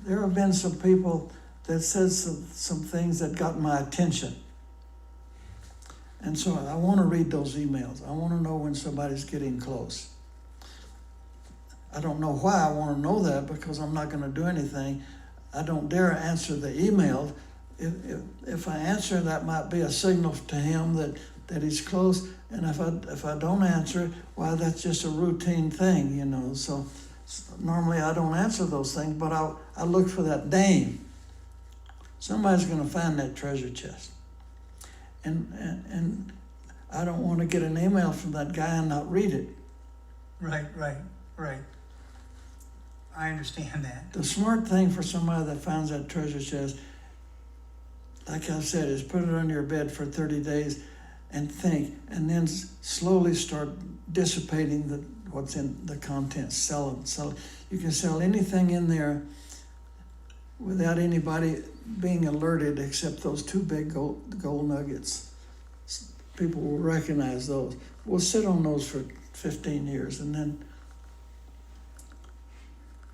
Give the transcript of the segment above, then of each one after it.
there have been some people that said some things that got my attention. And so I want to read those emails. I want to know when somebody's getting close. I don't know why I want to know that, because I'm not going to do anything. I don't dare answer the email. If I answer, that might be a signal to him that he's close. And if I don't answer it, well, that's just a routine thing, you know. So normally I don't answer those things, but I look for that dame. Somebody's going to find that treasure chest. And I don't want to get an email from that guy and not read it. Right. I understand that. The smart thing for somebody that finds that treasure chest, like I said, is put it under your bed for 30 days and think, and then slowly start dissipating what's in the contents. Sell it. You can sell anything in there without anybody being alerted, except those two big gold nuggets. People will recognize those. We'll sit on those for 15 years, and then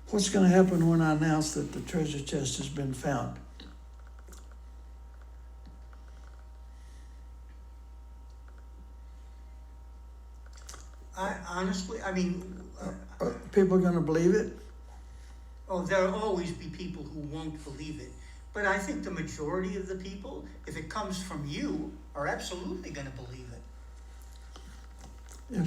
what's going to happen when I announce that the treasure chest has been found? Are people going to believe it? Oh, there'll always be people who won't believe it. But I think the majority of the people, if it comes from you, are absolutely going to believe it.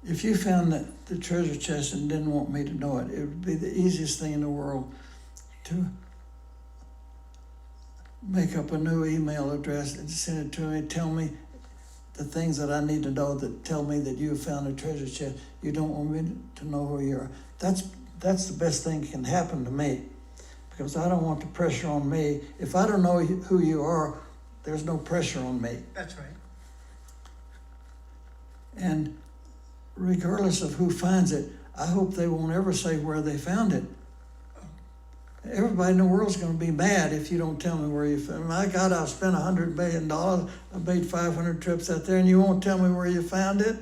If you found the treasure chest and didn't want me to know it, it would be the easiest thing in the world to make up a new email address and send it to me. Tell me the things that I need to know that tell me that you found a treasure chest. You don't want me to know who you are. That's the best thing that can happen to me, because I don't want the pressure on me. If I don't know who you are, there's no pressure on me. That's right. And regardless of who finds it, I hope they won't ever say where they found it. Everybody in the world's going to be mad if you don't tell me where you found it. My God, I've spent $100 million. I've made 500 trips out there, and you won't tell me where you found it?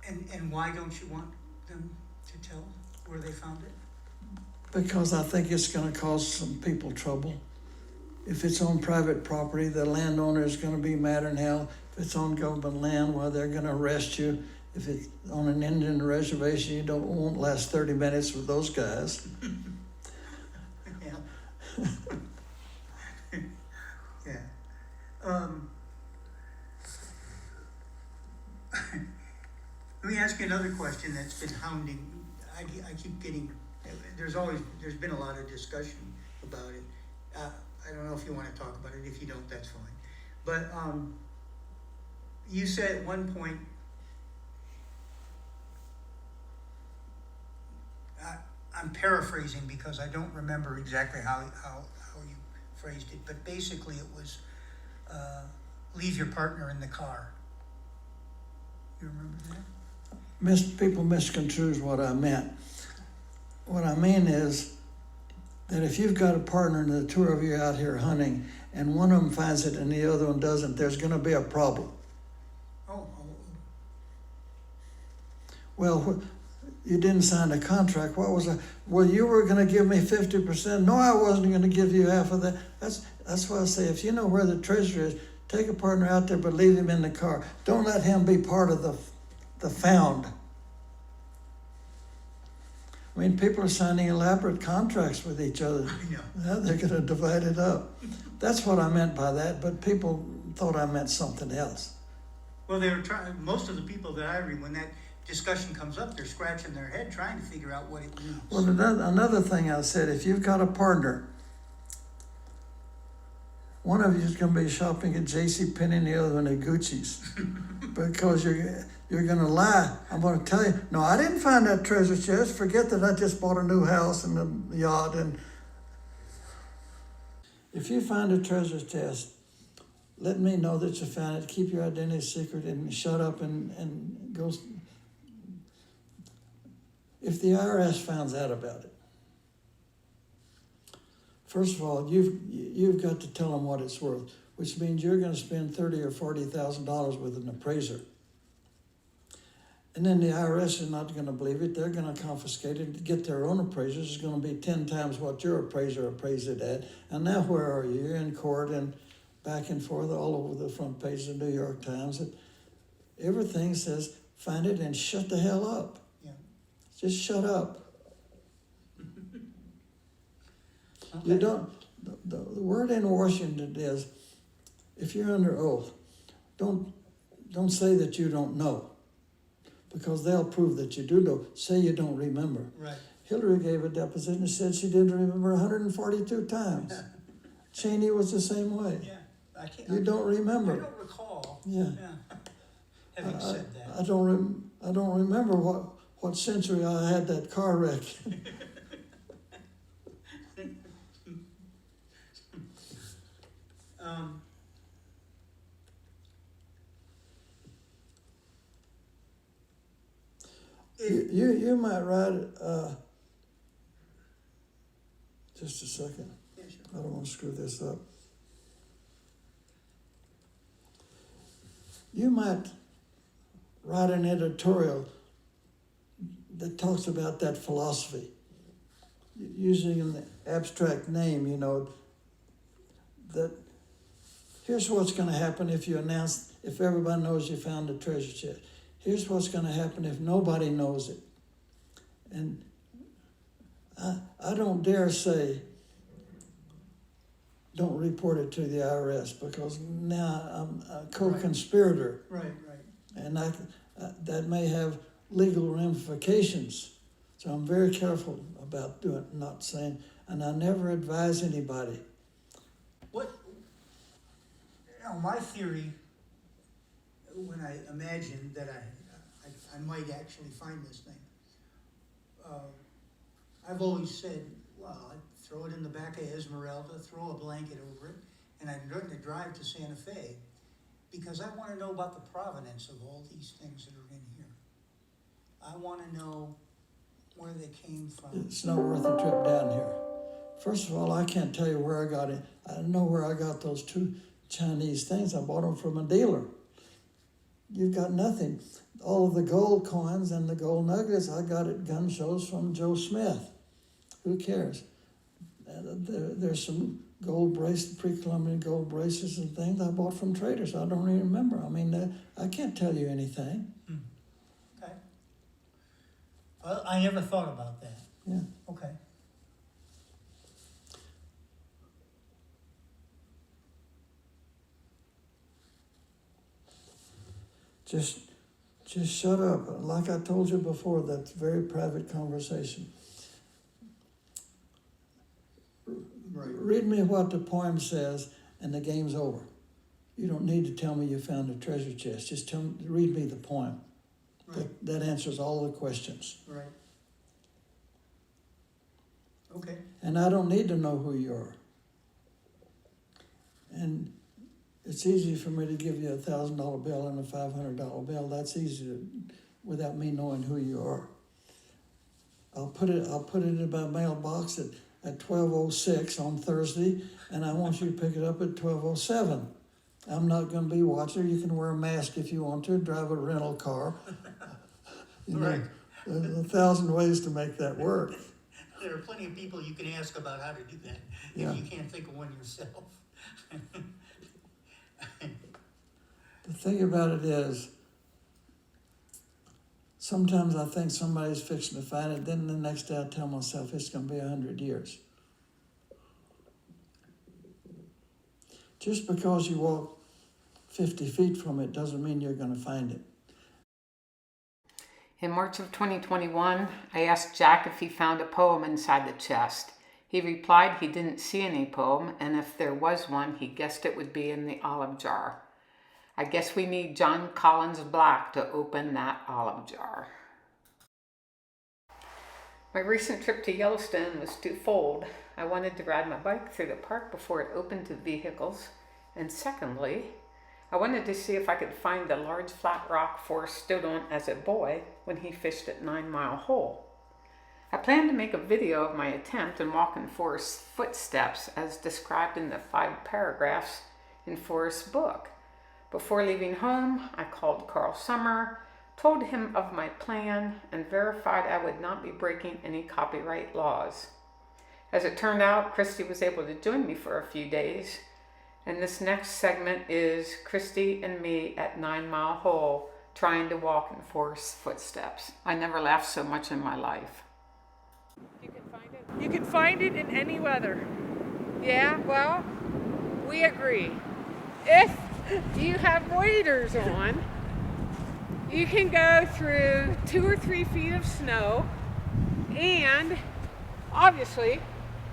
And why don't you want them to tell where they found it? Because I think it's going to cause some people trouble. If it's on private property, the landowner is going to be madder than hell. If it's on government land, well, they're going to arrest you. If it's on an Indian reservation, you won't last 30 minutes with those guys. Yeah. Yeah. Let me ask you another question that's been hounding. I keep getting. There's been a lot of discussion about it. I don't know if you want to talk about it. If you don't, that's fine. But you said at one point, I'm paraphrasing because I don't remember exactly how you phrased it, but basically it was leave your partner in the car. You remember that? People misconstrue what I meant. What I mean is that if you've got a partner and the two of you out here hunting and one of them finds it and the other one doesn't, there's going to be a problem. Oh. Well, you didn't sign a contract. What was it? Well, you were going to give me 50%. No, I wasn't going to give you half of that. That's why I say, if you know where the treasure is, take a partner out there, but leave him in the car. Don't let him be part of the found. I mean, people are signing elaborate contracts with each other. I know. Yeah, they're going to divide it up. That's what I meant by that, but people thought I meant something else. Well, they were trying. Most of the people that I read, when that discussion comes up, they're scratching their head trying to figure out what it means. Well, another thing I said, if you've got a partner, one of you is going to be shopping at JCPenney and the other one at Gucci's, because you're going to lie. I'm going to tell you, no, I didn't find that treasure chest. Forget that I just bought a new house and a yacht. And if you find a treasure chest, let me know that you found it. Keep your identity secret and shut up and go. If the IRS finds out about it, first of all, you've got to tell them what it's worth, which means you're going to spend $30,000 or $40,000 with an appraiser. And then the IRS is not gonna believe it, they're gonna confiscate it, get their own appraisers, it's gonna be 10 times what your appraiser appraised it at. And now where are you? You're in court and back and forth all over the front page of the New York Times. Everything says, find it and shut the hell up. Yeah. Just shut up. Okay. You don't, the word in Washington is, if you're under oath, don't say that you don't know, because they'll prove that you do know. Say you don't remember. Right. Hillary gave a deposition and said she didn't remember 142 times. Cheney was the same way. Yeah. I can't. You don't remember. I don't recall. Yeah. Having said that. I don't remember what century I had that car wreck. You might write it, just a second. Yeah, sure. I don't want to screw this up. You might write an editorial that talks about that philosophy, using an abstract name, you know, that here's what's going to happen if you announce, if everybody knows you found a treasure chest. Here's what's going to happen if nobody knows it. And I don't dare say, don't report it to the IRS, because now I'm a co-conspirator. Right. And that may have legal ramifications. So I'm very careful about not saying, and I never advise anybody. My theory, when I imagined that I might actually find this thing, I've always said, well, I'd throw it in the back of Esmeralda, throw a blanket over it, and I'd learn to drive to Santa Fe, because I want to know about the provenance of all these things that are in here. I want to know where they came from. It's not worth the trip down here. First of all, I can't tell you where I got it. I know where I got those 2 Chinese things. I bought them from a dealer. You've got nothing. All of the gold coins and the gold nuggets I got at gun shows from Joe Smith. Who cares? There's some gold bracelets, pre-Columbian gold bracelets and things I bought from traders. I don't even remember. I mean, I can't tell you anything. Okay. Well, I never thought about that. Yeah. Okay. Just shut up. Like I told you before, that's a very private conversation. Right. Read me what the poem says, and the game's over. You don't need to tell me you found a treasure chest. Just read me the poem. Right. That answers all the questions. Right. Okay. And I don't need to know who you are. And it's easy for me to give you a $1,000 bill and a $500 bill. That's easy without me knowing who you are. I'll put it in my mailbox at 12:06 on Thursday, and I want you to pick it up at 12:07. I'm not going to be watching. You can wear a mask if you want to, drive a rental car. Right. There's 1,000 ways to make that work. There are plenty of people you can ask about how to do that Yeah. if you can't think of one yourself. The thing about it is, sometimes I think somebody's fixing to find it, then the next day I tell myself it's going to be 100 years. Just because you walk 50 feet from it doesn't mean you're going to find it. In March of 2021, I asked Jack if he found a poem inside the chest. He replied he didn't see any poem, and if there was one, he guessed it would be in the olive jar. I guess we need John Collins Black to open that olive jar. My recent trip to Yellowstone was twofold. I wanted to ride my bike through the park before it opened to vehicles, and secondly, I wanted to see if I could find the large flat rock Forrest stood on as a boy when he fished at 9 Mile Hole. I plan to make a video of my attempt and walk in Forrest's footsteps as described in the 5 paragraphs in Forrest's book. Before leaving home, I called Carl Summer, told him of my plan, and verified I would not be breaking any copyright laws. As it turned out, Christy was able to join me for a few days, and this next segment is Christy and me at 9 Mile Hole trying to walk in Forrest's footsteps. I never laughed so much in my life. You can find it? You can find it in any weather. Yeah, well, we agree. If you have waders on, you can go through 2 or 3 feet of snow, and obviously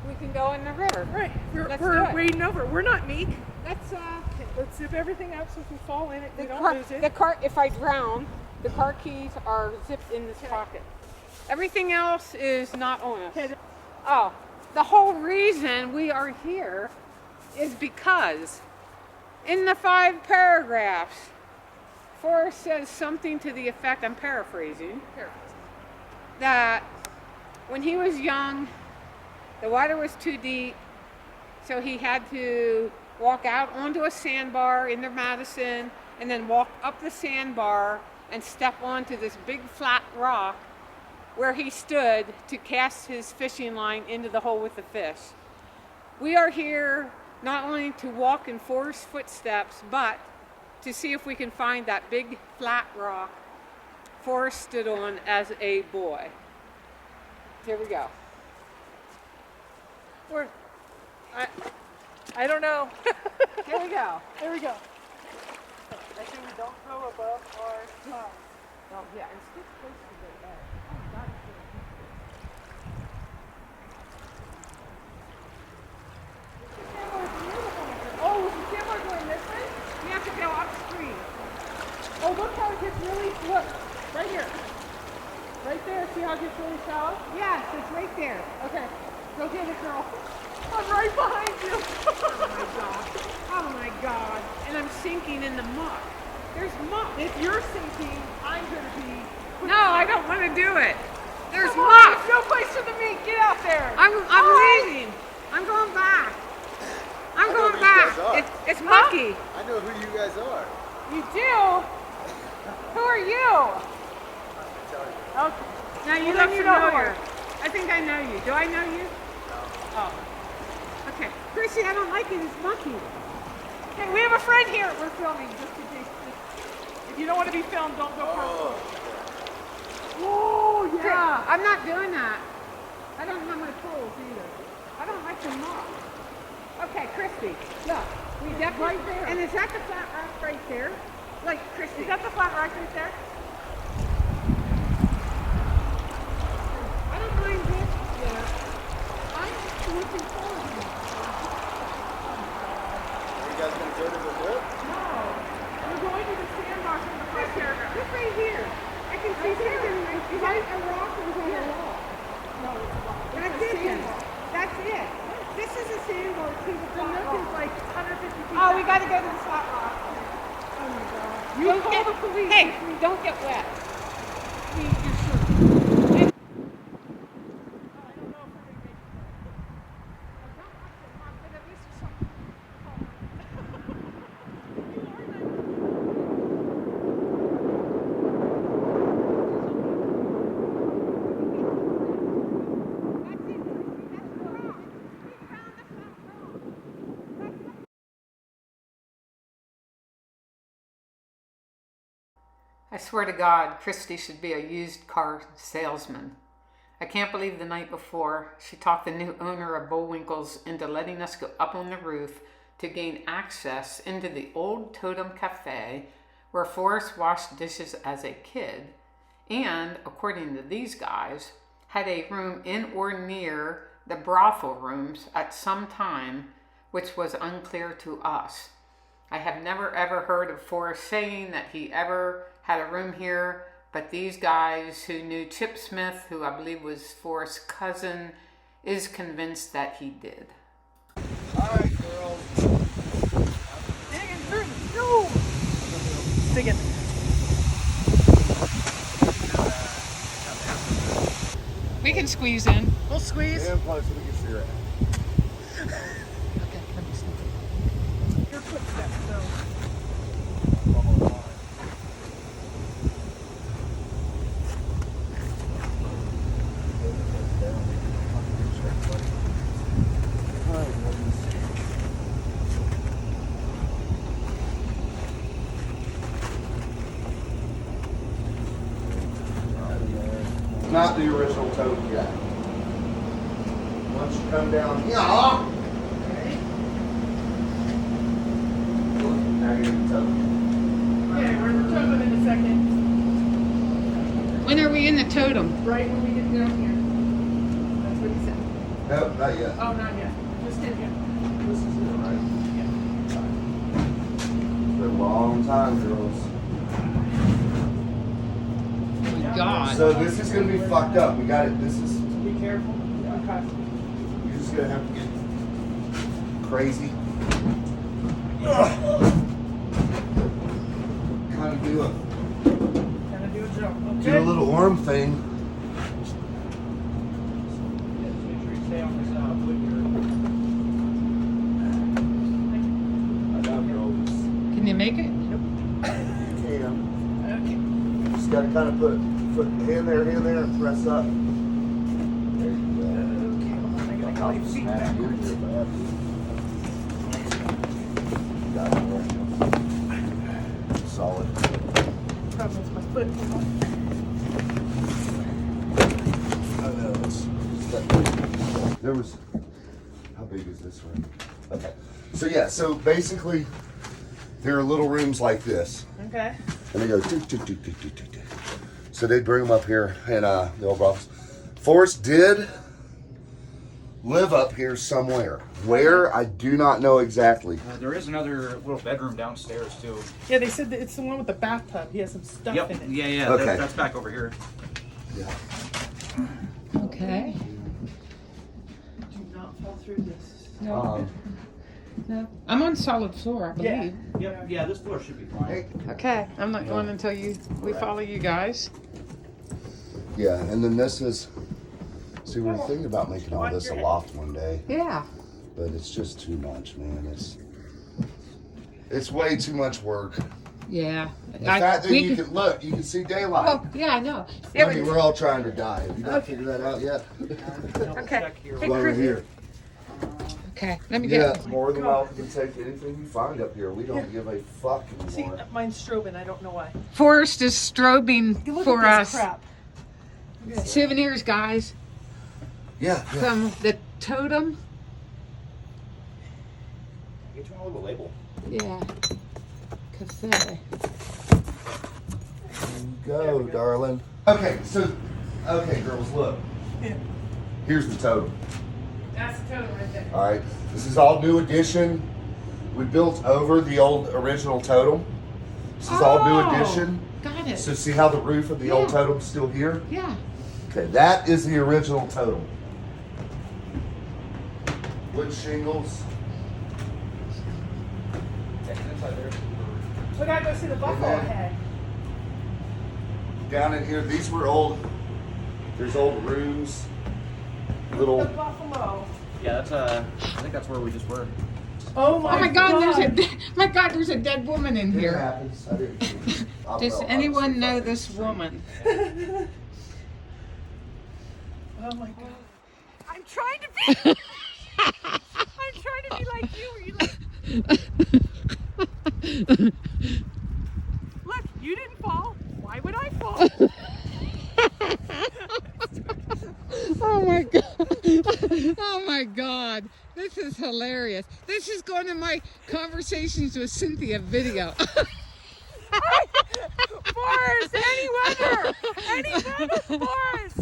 we can go in the river. Right, Let's do we're it. wading over. We're not meek. Let's Zip everything up so if we fall in it, we don't lose it. The car, if I drown, the car keys are zipped in this pocket. Everything else is not on us. Okay. Oh, the whole reason we are here is because in the 5 paragraphs, Forrest says something to the effect, I'm paraphrasing, that when he was young, the water was too deep, so he had to walk out onto a sandbar in the Madison and then walk up the sandbar and step onto this big flat rock where he stood to cast his fishing line into the hole with the fish. We are here not only to walk in Forrest's footsteps, but to see if we can find that big flat rock Forrest stood on as a boy. Here we go. I don't know. Here we go. There we go. I think we don't go above our tongue. Oh, yeah, and stick close to the edge. Oh, God, it's really Oh, is the camera going this way? You have to go upstream. Oh, look how it gets really, look, right here. Right there, see how it gets really shallow? Yes, it's right there. Okay, go get it, girl. I'm right behind you. Oh my God. Oh my God. And I'm sinking in the muck. There's muck. If you're sinking, I'm gonna be. No, I don't want to do it. There's Come on, muck. there's no place for the meat. Get out there. I'm Hi. leaving. I'm going back. I'm I know going who you guys back. are. It's mucky. I know who you guys are. You do? Who are you? I'll tell you. Okay. Now you Well, look then you know who familiar. I think I know you. Do I know you? Oh. Okay. Chrissy, I don't like it. It's mucky. Hey, we have a friend here. We're filming just in case. If you don't want to be filmed, don't go Oh, Oh, yeah. I'm not doing that. I don't have my tools either. I don't like the muck. Okay, Christy, look. We definitely, right there. And is that the flat rock right there? Like, Christy. Is that the flat rock right there? I don't mind this. Yeah. I'm looking forward to it. are you guys gonna go to the lip? No. We're going to the sandbar from the Right first here. paragraph. Look right here. I can see something. Is that a rock or is that a wall? No, it's a rock. That's It's a it then. sandbar. That's it. This is a sandbar to the The flat nook rock. is like 150 feet. Oh, we got to go to the flat rock. Oh my God. You Don't call get- the police. Hey, don't get wet. Please, your shirt. I don't know if we're gonna make it. I swear to God, Christy should be a used car salesman. I can't believe the night before she talked the new owner of Bullwinkle's into letting us go up on the roof to gain access into the old Totem Cafe where Forrest washed dishes as a kid and, according to these guys, had a room in or near the brothel rooms at some time, which was unclear to us. I have never ever heard of Forrest saying that he ever had a room here, but these guys who knew Chip Smith, who I believe was Forrest's cousin, is convinced that he did. Alright, girls. Digging through. No. Digging. We can squeeze in. We'll squeeze. And plus we can see it. Your footsteps, so. not the original totem yet. Once you come down here, now you're in the totem. Okay, we're in the totem in a second. When are we in the totem? Right when we get down here. That's what he said. Nope, not yet. Oh, not yet. Just in here. This is it, right? It's been a long time, girls. God. So this is gonna be fucked up. We got it. This is. Be careful. Okay. You're just gonna have to get crazy. Kind of do a Gonna do a jump. do a little arm thing. Make sure you stay on this wood I know, girls. Can you make it? You can. here. Just gotta kind of put hand there, and press up. There you go. Okay, hold on. I gotta call your feet backwards. Got it, right. Solid. Problem is my foot. I know. There was. How big is this room? Okay. So yeah. So basically, there are little rooms like this, Okay. and they go. Doo, doo, doo, doo, doo, doo, doo. So they'd bring them up here, and the old brothels. Forrest did live up here somewhere. Where, I do not know exactly. There is another little bedroom downstairs too. Yeah, they said that it's the one with the bathtub. He has some stuff Yep. in it. Yeah, yeah. Okay. That's back over here. Yeah. Okay. Do not fall through this. No. No. I'm on solid floor, I Yeah. believe. Yep. Yeah, this floor should be fine. Hey. Okay. I'm not going until we follow you guys. Yeah, and then this is. See, we're thinking about making all this a loft one day, Yeah. but it's just too much, man. It's way too much work. Yeah. The fact that you can look, you can see daylight. Oh, yeah, I know. I mean, we're all trying to die. Have you not figured that out yet? Okay. Check here. Hey, Over here. Okay. Let me Yeah, get. more than welcome to take anything you find up here. We don't give a fuck See, anymore. mine's strobing. I don't know why. Forrest is strobing You look for at this us. crap. Souvenirs, guys, Yeah. from the totem. Get you a little label. Yeah. Cafe. There you go, darling. Okay, girls, look. Yeah. Here's the totem. That's the totem right there. All right, this is all new addition. We built over the old original totem. This is all new addition. Got it. So see how the roof of the old Yeah. totem's still here? Yeah. Okay, that is the original totem. Wood shingles. We gotta go see the buffalo then- head. Down in here, these were old. There's old rooms. The Little. buffalo. Yeah, that's I think that's where we just were. Oh my, Oh my God! There's a dead woman in It here. happens. I didn't see it. Does anyone know this woman? Oh my god. I'm trying to be. I'm trying to be like you. Where you like. Look, you didn't fall. Why would I fall? Oh my God! Oh my God! This is hilarious. This is going in my conversations with Cynthia video. Forrest, any weather, Forrest.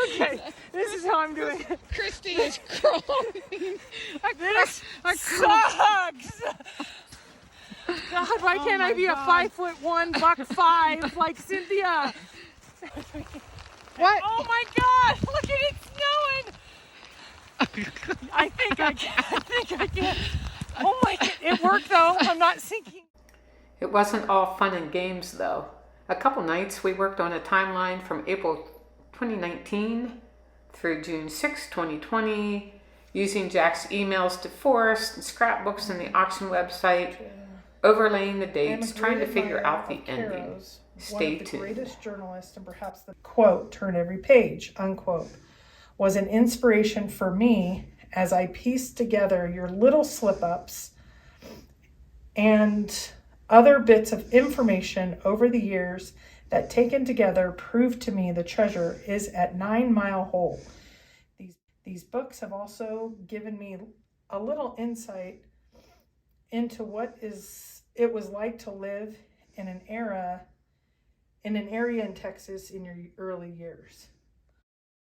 Okay, this is how I'm doing it. Christy is crawling. This sucks. God, why can't I be a 5'1", $105 like Cynthia? What? Oh my God! Look at it snowing. I think I can. Oh my God! It worked though. I'm not sinking. It wasn't all fun and games though. A couple nights we worked on a timeline from April 2019 through June 6, 2020, using Jack's emails to Forrest and scrapbooks in the auction website, overlaying the dates, trying to figure out the ending. Stay One of the tuned. greatest journalists and perhaps the quote, turn every page, unquote, was an inspiration for me as I pieced together your little slip-ups and other bits of information over the years that taken together prove to me the treasure is at 9 Mile Hole. These books have also given me a little insight into what it was like to live in an area in Texas in your early years.